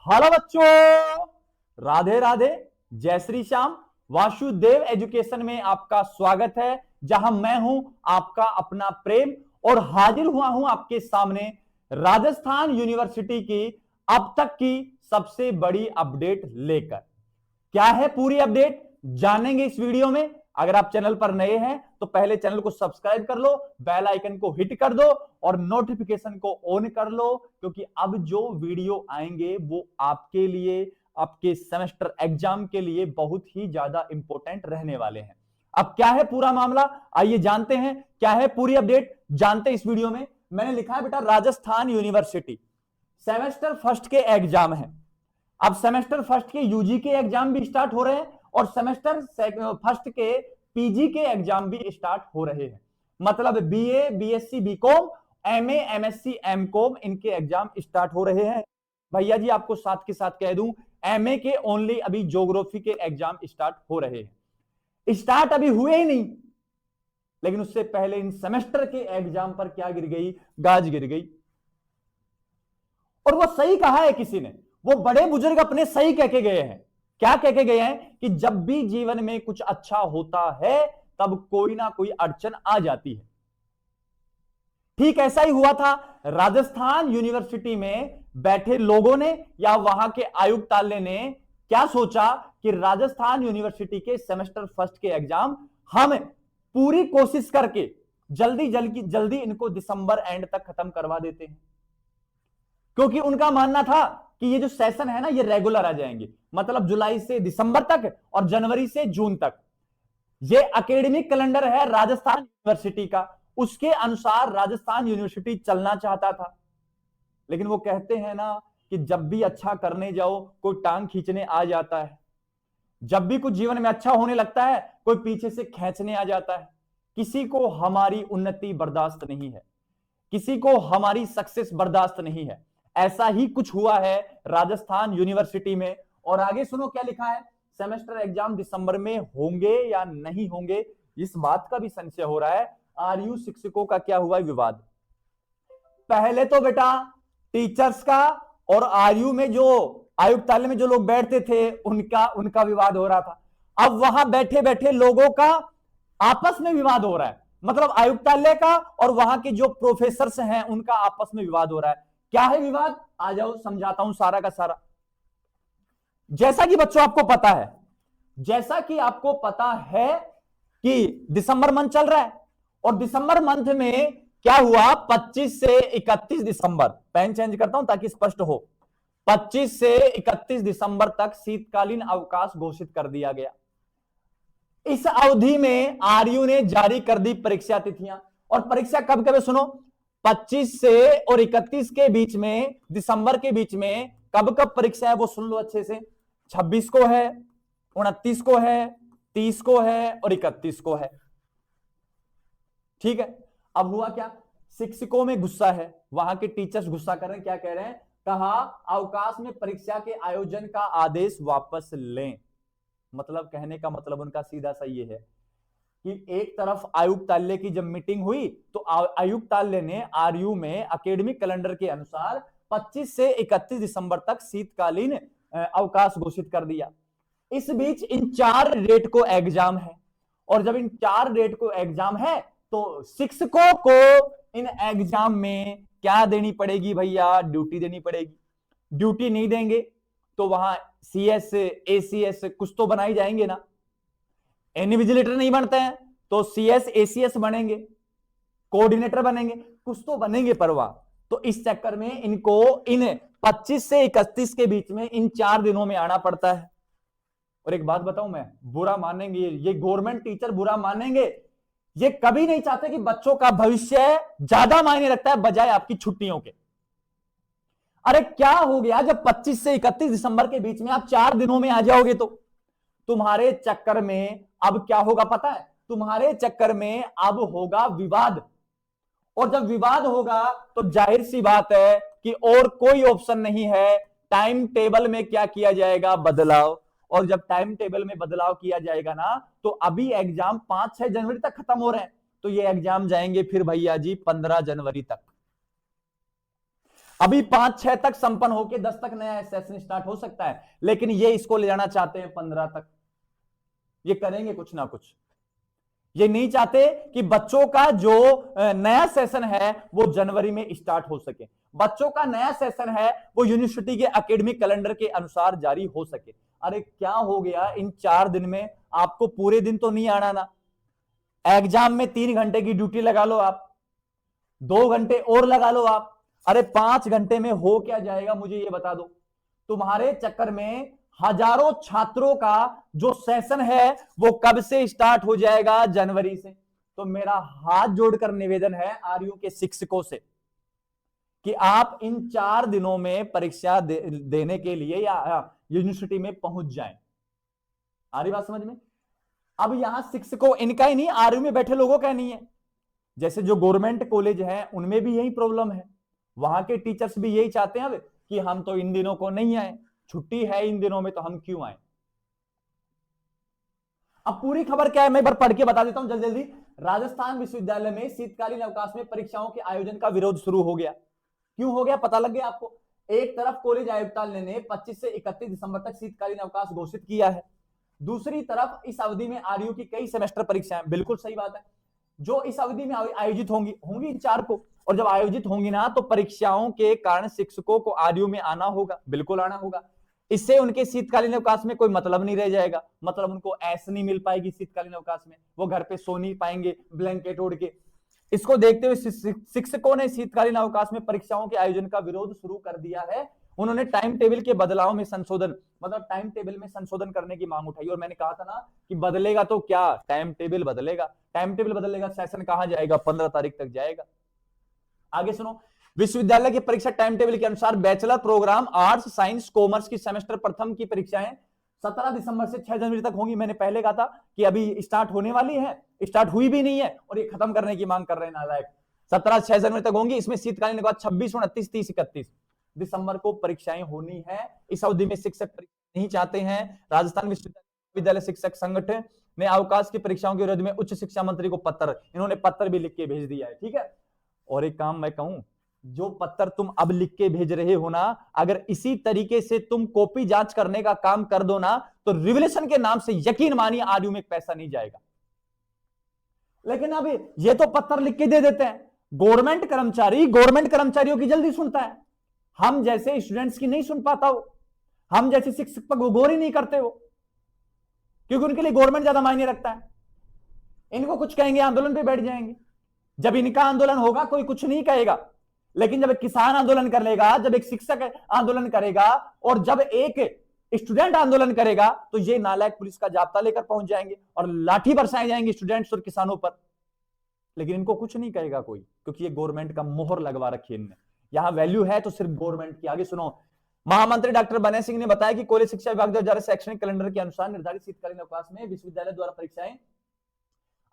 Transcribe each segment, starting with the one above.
Hello बच्चों, राधे राधे, जय Shri Shyam. Vasudev education में आपका स्वागत है, जहां मैं हूं आपका अपना प्रेम और हाजिर हुआ हूं आपके सामने राजस्थान यूनिवर्सिटी की अब तक की सबसे बड़ी अपडेट लेकर। क्या है पूरी अपडेट जानेंगे इस वीडियो में। अगर आप चैनल पर नए हैं तो पहले चैनल को सब्सक्राइब कर लो, बेल आइकन को हिट कर दो और नोटिफिकेशन को ऑन कर लो, क्योंकि अब जो वीडियो आएंगे वो आपके लिए, आपके सेमेस्टर एग्जाम के लिए बहुत ही ज्यादा इंपॉर्टेंट रहने वाले हैं। अब क्या है पूरा मामला, आइए जानते हैं क्या है पूरी अपडेट, जानते हैं इस वीडियो में। मैंने लिखा है बेटा, राजस्थान यूनिवर्सिटी सेमेस्टर फर्स्ट के एग्जाम है। अब सेमेस्टर फर्स्ट के यूजी के एग्जाम भी स्टार्ट हो रहे हैं और सेमेस्टर फर्स्ट के पीजी के एग्जाम भी स्टार्ट हो रहे हैं। मतलब BA, BSc, BCom, MA, MSc, MCom, इनके एग्जाम स्टार्ट हो रहे हैं। भैया जी आपको साथ के साथ कह दूं, एमए के ओनली अभी ज्योग्राफी के एग्जाम स्टार्ट हो रहे हैं। स्टार्ट अभी हुए ही नहीं, लेकिन उससे पहले इन सेमेस्टर के एग्जाम पर क्या गिर गई, गाज गिर गई। और वो सही कहा है किसी ने, वो बड़े बुजुर्ग अपने सही कह के गए हैं। क्या कह के गए हैं कि जब भी जीवन में कुछ अच्छा होता है तब कोई ना कोई अड़चन आ जाती है। ठीक ऐसा ही हुआ था। राजस्थान यूनिवर्सिटी में बैठे लोगों ने या वहां के आयुक्तालय ने क्या सोचा कि राजस्थान यूनिवर्सिटी के सेमेस्टर फर्स्ट के एग्जाम हम पूरी कोशिश करके जल्दी जल्दी इनको दिसंबर एंड तक खत्म करवा देते हैं, क्योंकि उनका मानना था कि ये जो सेशन है ना ये रेगुलर आ जाएंगे, मतलब जुलाई से दिसंबर तक और जनवरी से जून तक। ये एकेडमिक कैलेंडर है राजस्थान यूनिवर्सिटी का, उसके अनुसार राजस्थान यूनिवर्सिटी चलना चाहता था। लेकिन वो कहते हैं ना कि जब भी अच्छा करने जाओ कोई टांग खींचने आ जाता है, जब भी कुछ जीवन में अच्छा होने लगता है कोई पीछे से खींचने आ जाता है। किसी को हमारी उन्नति बर्दाश्त नहीं है, किसी को हमारी सक्सेस बर्दाश्त नहीं है। ऐसा ही कुछ हुआ है राजस्थान यूनिवर्सिटी में। और आगे सुनो क्या लिखा है, सेमेस्टर एग्जाम दिसंबर में होंगे या नहीं होंगे, इस बात का भी संशय हो रहा है। आरयू शिक्षकों का क्या हुआ विवाद। पहले तो बेटा टीचर्स का और आरयू में जो आयुक्तालय में जो लोग बैठते थे उनका विवाद हो रहा था। अब वहां बैठे बैठे लोगों का आपस में विवाद हो रहा है, मतलब आयुक्तालय का और वहां के जो प्रोफेसर हैं उनका आपस में विवाद हो रहा है। क्या है विवाद, आ जाओ समझाता हूं सारा का सारा। जैसा कि बच्चों आपको पता है, जैसा कि आपको पता है कि दिसंबर मंथ चल रहा है और दिसंबर मंथ में क्या हुआ, 25 से 31 दिसंबर, पेन चेंज करता हूं ताकि स्पष्ट हो, 25 से 31 दिसंबर तक शीतकालीन अवकाश घोषित कर दिया गया। इस अवधि में आरयू ने जारी कर दी परीक्षा तिथियां। और परीक्षा कब कब है सुनो, 25 से और 31 के बीच में, दिसंबर के बीच में कब कब परीक्षा है वो सुन लो अच्छे से। 26 को है, 29 को है, 30 को है और 31 को है। ठीक है। अब हुआ क्या, शिक्षकों में गुस्सा है, वहां के टीचर्स गुस्सा कर रहे हैं। क्या कह रहे हैं, कहा अवकाश में परीक्षा के आयोजन का आदेश वापस लें। मतलब कहने का मतलब उनका सीधा सा ये है कि एक तरफ आयुक्तालय की जब मीटिंग हुई तो आयुक्तालय ने आरयू में एकेडमिक कैलेंडर के अनुसार 25 से 31 दिसंबर तक शीतकालीन अवकाश घोषित कर दिया। इस बीच इन 4 डेट को एग्जाम है, और जब इन 4 डेट को एग्जाम है तो शिक्षकों को इन एग्जाम में क्या देनी पड़ेगी भैया, ड्यूटी देनी पड़ेगी। ड्यूटी नहीं देंगे तो वहां सीएस, एसीएस कुछ तो बनाई जाएंगे ना। इन्विजिलेटर नहीं बनते हैं तो सीएस, एसीएस बनेंगे, कोऑर्डिनेटर बनेंगे, कुछ तो बनेंगे परवाह। तो इस चक्कर में इनको इन 25 से 31 के बीच में इन 4 दिनों में आना पड़ता है। और एक बात बताऊं मैं, बुरा मानेंगे ये गवर्नमेंट टीचर बुरा मानेंगे, ये कभी नहीं चाहते कि बच्चों का भविष्य ज्यादा मायने रखता है बजाय आपकी छुट्टियों के। अरे क्या हो गया, जब 25 से 31 दिसंबर के बीच में आप 4 दिनों में आ जाओगे तो तुम्हारे चक्कर में अब क्या होगा पता है, तुम्हारे चक्कर में अब होगा विवाद। और जब विवाद होगा तो जाहिर सी बात है कि और कोई ऑप्शन नहीं है, टाइम टेबल में क्या किया जाएगा, बदलाव। और जब टाइम टेबल में बदलाव किया जाएगा ना तो अभी एग्जाम 5-6 जनवरी तक खत्म हो रहे हैं, तो ये एग्जाम जाएंगे फिर भैया जी 15 जनवरी तक। अभी 5-6 तक संपन्न होके 10 तक नया सेशन स्टार्ट हो सकता है, लेकिन ये इसको ले जाना चाहते हैं 15 तक। ये करेंगे कुछ ना कुछ। ये नहीं चाहते कि बच्चों का जो नया सेशन है वो जनवरी में स्टार्ट हो सके। बच्चों का नया सेशन है वो यूनिवर्सिटी के एकेडमिक कैलेंडर के अनुसार जारी हो सके। अरे क्या हो गया इन 4 दिन में? आपको पूरे दिन तो नहीं आना ना। एग्जाम में 3 घंटे की ड्यूटी लगा लो आप, 2 घंटे और लगा लो आप। अरे 5 घंटे में हो क्या जाएगा मुझे ये बता दो। तुम्हारे चक्कर में हजारों छात्रों का जो सेशन है वो कब से स्टार्ट हो जाएगा? जनवरी से। तो मेरा हाथ जोड़कर निवेदन है आरयू के शिक्षकों से कि आप इन 4 दिनों में परीक्षा देने के लिए या यूनिवर्सिटी में पहुंच जाएं। आ रही बात समझ में? अब यहां शिक्षकों इनका ही नहीं, आरयू में बैठे लोगों का नहीं है। जैसे जो गवर्नमेंट कॉलेज है उनमें भी यही प्रॉब्लम है। वहां के टीचर्स भी यही चाहते हैं अब कि हम तो इन दिनों को नहीं आए, छुट्टी है इन दिनों में तो हम क्यों आए। अब पूरी खबर क्या है मैं एक बार पढ़ के बता देता हूं जल्दी जल्दी। राजस्थान विश्वविद्यालय में शीतकालीन अवकाश में परीक्षाओं के आयोजन का विरोध शुरू हो गया। क्यों हो गया पता लग गया आपको? एक तरफ कॉलेज आयुक्तालय ने 25 से 31 दिसंबर तक शीतकालीन अवकाश घोषित किया है, दूसरी तरफ इस अवधि में आरयू की कई सेमेस्टर परीक्षाएं, बिल्कुल सही बात है, जो इस अवधि में आयोजित होंगी इन 4 को। और जब आयोजित होंगी ना तो परीक्षाओं के कारण शिक्षकों को आरयू में आना होगा, बिल्कुल आना होगा। इससे उनके शीतकालीन अवकाश में कोई मतलब नहीं रह जाएगा, मतलब उनको ऐश नहीं मिल पाएगी शीतकालीन अवकाश में, वो घर पे सो नहीं पाएंगे ब्लैंकेट ओढ़ के। इसको देखते हुए शिक्षकों ने शीतकालीन अवकाश में परीक्षाओं के आयोजन का विरोध शुरू कर दिया है। उन्होंने टाइम टेबल के बदलाव में संशोधन, मतलब टाइम टेबल में संशोधन करने की मांग उठाई। और मैंने कहा था ना कि बदलेगा तो क्या, टाइम टेबल बदलेगा। टाइम टेबल बदलेगा, सेशन कहां जाएगा? 15 तारीख तक जाएगा। आगे सुनो, विश्वविद्यालय की परीक्षा टाइम टेबल के अनुसार bachelor programme arts science commerce की सेमेस्टर प्रथम की परीक्षाएं 17 दिसंबर से 6 जनवरी तक होंगी। मैंने पहले कहा था कि अभी स्टार्ट होने वाली है, स्टार्ट हुई भी नहीं है और ये खत्म करने की मांग कर रहे हैं नालायक। 17-6 जनवरी तक होंगी। इसमें शीतकालीन के बाद 26, 29, 30, 31 दिसंबर को परीक्षाएं होनी है। इस अवधि में शिक्षक परीक्षा नहीं चाहते हैं। राजस्थान विश्वविद्यालय शिक्षक संगठन ने अवकाश की परीक्षाओं के विरोध में उच्च शिक्षा मंत्री को पत्र, इन्होंने पत्र भी लिख के भेज दिया है। ठीक है, और एक काम मैं कहूं, जो पत्र तुम अब लिख के भेज रहे हो ना, अगर इसी तरीके से तुम कॉपी जांच करने का काम कर दो ना तो रिवोल्यूशन के नाम से यकीन मानिए आरयू में पैसा नहीं जाएगा। लेकिन अब ये तो पत्र लिख के दे देते हैं। गवर्नमेंट कर्मचारियों की जल्दी सुनता है, हम जैसे स्टूडेंट्स की नहीं सुन पाता हो, हम जैसे शिक्षक पर गौर ही नहीं करते हो, क्योंकि उनके लिए गवर्नमेंट ज्यादा मायने रखता है। इनको कुछ कहेंगे आंदोलन पे बैठ जाएंगे। जब इनका आंदोलन होगा कोई कुछ नहीं कहेगा, लेकिन जब एक किसान आंदोलन कर लेगा, जब एक शिक्षक आंदोलन करेगा और जब एक स्टूडेंट आंदोलन करेगा तो ये नालायक पुलिस का जाब्ता लेकर पहुंच जाएंगे और लाठी बरसाए जाएंगे स्टूडेंट्स और किसानों पर। लेकिन इनको कुछ नहीं कहेगा कोई, क्योंकि ये गवर्नमेंट का मोहर लगवा रखी है इनने। यहां वैल्यू है तो सिर्फ गवर्नमेंट की। आगे सुनो, महामंत्री डॉक्टर बनय सिंह ने बताया कि कॉलेज शिक्षा विभाग द्वारा शैक्षणिक कैलेंडर के अनुसार निर्धारित शीतकालीन अवकाश में विश्वविद्यालय द्वारा परीक्षाएं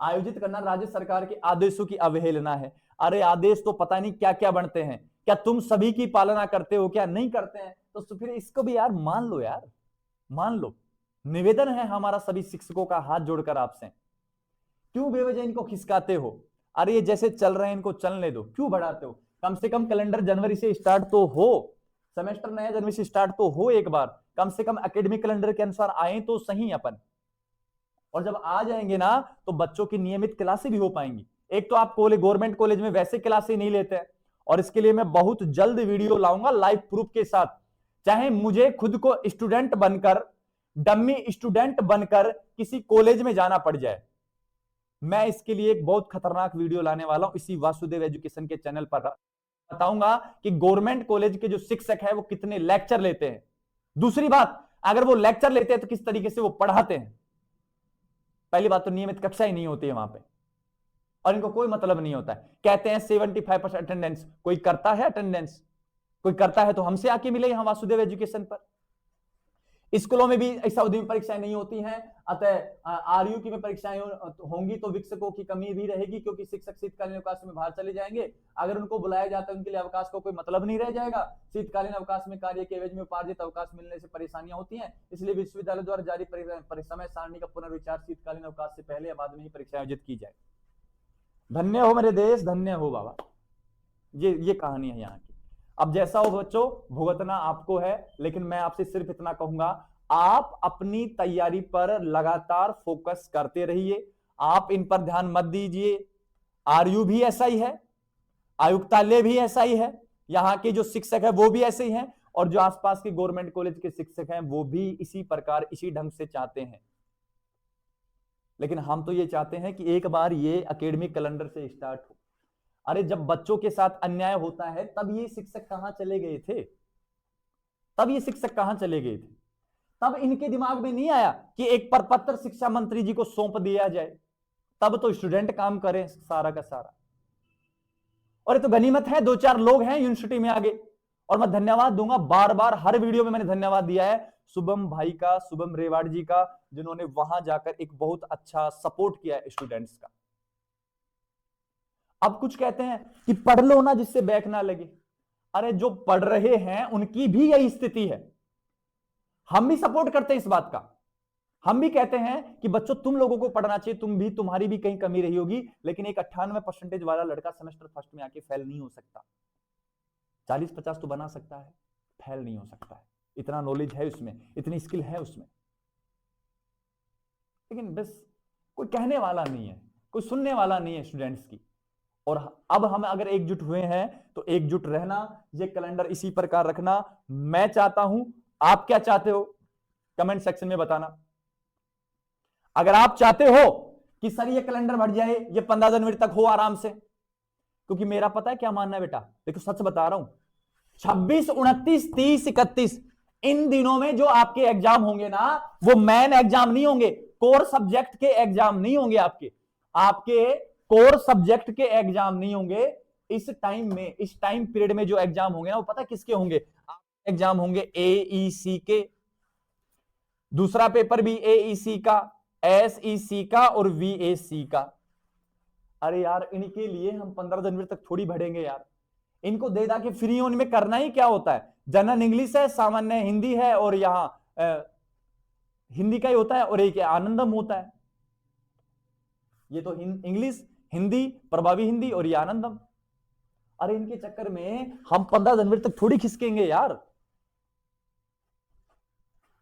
आयोजित करना राज्य सरकार के आदेशों की अवहेलना है। अरे आदेश तो पता नहीं क्या क्या बनते हैं, क्या तुम सभी की पालना करते हो? क्या नहीं करते हैं? तो फिर इसको भी यार मान लो, यार मान लो। निवेदन है हमारा सभी शिक्षकों का हाथ जोड़कर आपसे, क्यों बेवजह इनको खिसकाते हो? अरे ये जैसे चल रहे हैं इनको चलने दो, क्यों बढ़ाते हो? कम से कम कैलेंडर जनवरी से स्टार्ट तो हो, सेमेस्टर नया जनवरी से स्टार्ट तो हो, एक बार कम से कम एकेडमिक कैलेंडर के अनुसार आए तो सही अपन। और जब आ जाएंगे ना तो बच्चों की नियमित क्लासें भी हो पाएंगी। एक तो आप गवर्नमेंट कॉलेज में वैसे क्लासें नहीं लेते हैं, और इसके लिए मैं बहुत जल्द वीडियो लाऊंगा लाइव प्रूफ के साथ, चाहे मुझे खुद को स्टूडेंट बनकर, डम्मी स्टूडेंट बनकर किसी कॉलेज में जाना पड़ जाए। मैं इसके लिए एक बहुत खतरनाक वीडियो लाने वाला हूं इसी वासुदेव एजुकेशन के चैनल पर। बताऊंगा कि गवर्नमेंट कॉलेज के जो शिक्षक है वो कितने लेक्चर लेते हैं। दूसरी बात, अगर वो लेक्चर लेते हैं तो किस तरीके से वो पढ़ाते हैं। पहली बात तो नियमित कक्षा ही नहीं होती है वहां पे, और इनको कोई मतलब नहीं होता है। कहते हैं 75% अटेंडेंस, कोई करता है अटेंडेंस? कोई करता है तो हमसे आके मिले यहां वासुदेव एजुकेशन पर। स्कूलों में भी इस अवधि में परीक्षाएं नहीं होती हैं, अतः आरयू की में परीक्षाएं होंगी तो शिक्षकों की कमी भी रहेगी, क्योंकि शिक्षक शीतकालीन अवकाश में बाहर चले जाएंगे। अगर उनको बुलाया जाता है उनके लिए अवकाश का कोई मतलब नहीं रह जाएगा। शीतकालीन अवकाश में कार्य के एवज में उपार्जित अवकाश मिलने से परेशानियां होती हैं, इसलिए विश्वविद्यालय द्वारा जारी समय सारणी का पुनर्विचार शीतकालीन अवकाश से पहले या बाद में ही परीक्षा आयोजित की जाए। धन्य हो मेरे देश, धन्य हो बाबा। ये कहानी है यहाँ की। अब जैसा हो बच्चों, भुगतना आपको है, लेकिन मैं आपसे सिर्फ इतना कहूंगा, आप अपनी तैयारी पर लगातार फोकस करते रहिए, आप इन पर ध्यान मत दीजिए। आरयू भी ऐसा ही है, आयुक्तालय भी ऐसा ही है, यहां के जो शिक्षक है वो भी ऐसे ही हैं, और जो आसपास के गवर्नमेंट कॉलेज के शिक्षक हैं वो भी इसी प्रकार इसी ढंग से चाहते हैं। लेकिन हम तो ये चाहते हैं कि एक बार ये एकेडमिक कैलेंडर से स्टार्ट हो। अरे जब बच्चों के साथ अन्याय होता है तब ये शिक्षक कहां चले गए थे, तब ये शिक्षक कहां चले गए थे? तब इनके दिमाग में नहीं आया कि एक प्रपत्र शिक्षा मंत्री जी को सौंप दिया जाए, तब तो स्टूडेंट काम करें सारा का सारा। और ये तो गनीमत है, 2-4 लोग हैं यूनिवर्सिटी में आगे, और मैं धन्यवाद दूंगा, बार बार हर वीडियो में मैंने धन्यवाद दिया है शुभम भाई का, शुभम रेवाड़ जी का, जिन्होंने वहां जाकर एक बहुत अच्छा सपोर्ट किया है स्टूडेंट्स का। अब कुछ कहते हैं कि पढ़ लो ना जिससे बैक ना लगे। अरे जो पढ़ रहे हैं उनकी भी यही स्थिति है, हम भी सपोर्ट करते हैं इस बात का, हम भी कहते हैं कि बच्चों तुम लोगों को पढ़ना चाहिए, तुम्हारी भी कहीं कमी रही होगी, लेकिन एक 98% वाला लड़का सेमेस्टर फर्स्ट में आके फेल नहीं हो सकता। 40-50 तो बना सकता है, फेल नहीं हो सकता है, इतना नॉलेज है उसमें, इतनी स्किल है उसमें। लेकिन बस कोई कहने वाला नहीं है, कोई सुनने वाला नहीं है स्टूडेंट्स की। और अब हम अगर एकजुट हुए हैं तो एकजुट रहना, ये कैलेंडर इसी प्रकार रखना। मैं चाहता हूं, आप क्या चाहते हो कमेंट सेक्शन में बताना। अगर आप चाहते हो कि सर ये कैलेंडर बढ़ जाए, ये 15 जनवरी तक हो आराम से, क्योंकि मेरा पता है क्या मानना है बेटा, देखो सच बता रहा हूं, 26, 29, 30, 31 इन दिनों में जो आपके एग्जाम होंगे ना, वो मेन एग्जाम नहीं होंगे, कोर सब्जेक्ट के एग्जाम नहीं होंगे, आपके कोर सब्जेक्ट के एग्जाम नहीं होंगे। इस टाइम में, इस टाइम पीरियड में जो एग्जाम होंगे ना, वो पता किसके होंगे? एग्जाम होंगे AEC के, दूसरा पेपर भी AEC का, SEC का और VAC का। अरे यार इनके लिए हम 15 जनवरी तक थोड़ी बढ़ेंगे यार, इनको दे दा के फ्री में करना ही क्या होता है? जनरल इंग्लिश है, सामान्य हिंदी है, और यहां हिंदी का ही होता है, और एक आनंदम होता है। ये तो इंग्लिश, हिंदी, प्रभावी हिंदी और ये आनंदम। अरे इनके चक्कर में हम 15 जनवरी तक थोड़ी खिसकेंगे यार।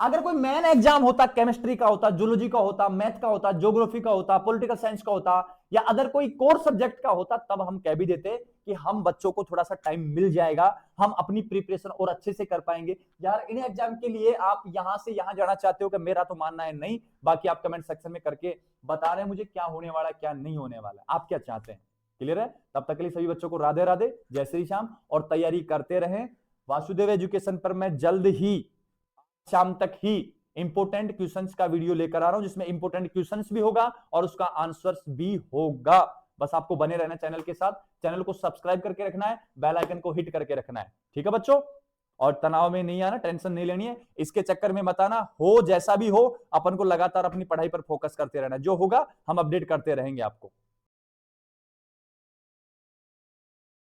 अगर कोई मेन एग्जाम होता, केमिस्ट्री का होता, जूलॉजी का होता, मैथ का होता, ज्योग्राफी का होता, पॉलिटिकल साइंस का होता, या अदर कोई कोर सब्जेक्ट का होता, तब हम कह भी देते कि हम बच्चों को थोड़ा सा टाइम मिल जाएगा, हम अपनी प्रिपरेशन और अच्छे से कर पाएंगे। यार इन एग्जाम के लिए आप यहां से यहां जाना चाहते हो कि मेरा तो मानना है नहीं, बाकी आप कमेंट सेक्शन में करके बता रहे हैं मुझे क्या होने वाला है क्या नहीं होने वाला है, आप क्या चाहते हैं। क्लियर है? तब तक के लिए सभी बच्चों को राधे राधे, जय श्री श्याम, और तैयारी करते रहें। वासुदेव एजुकेशन पर मैं जल्द ही शाम तक ही इंपोर्टेंट क्वेश्चंस का वीडियो लेकर आ रहा हूं, जिसमें इंपोर्टेंट क्वेश्चंस भी होगा और उसका आंसर्स भी होगा। बस आपको बने रहना चैनल के साथ, चैनल को सब्सक्राइब करके रखना है, बेल आइकन को हिट करके रखना है, ठीक है बच्चों? और तनाव में नहीं आना, टेंशन नहीं लेनी है, इसके चक्कर में बताना हो जैसा भी हो, अपन को लगातार अपनी पढ़ाई पर फोकस करते रहना, जो होगा हम अपडेट करते रहेंगे आपको।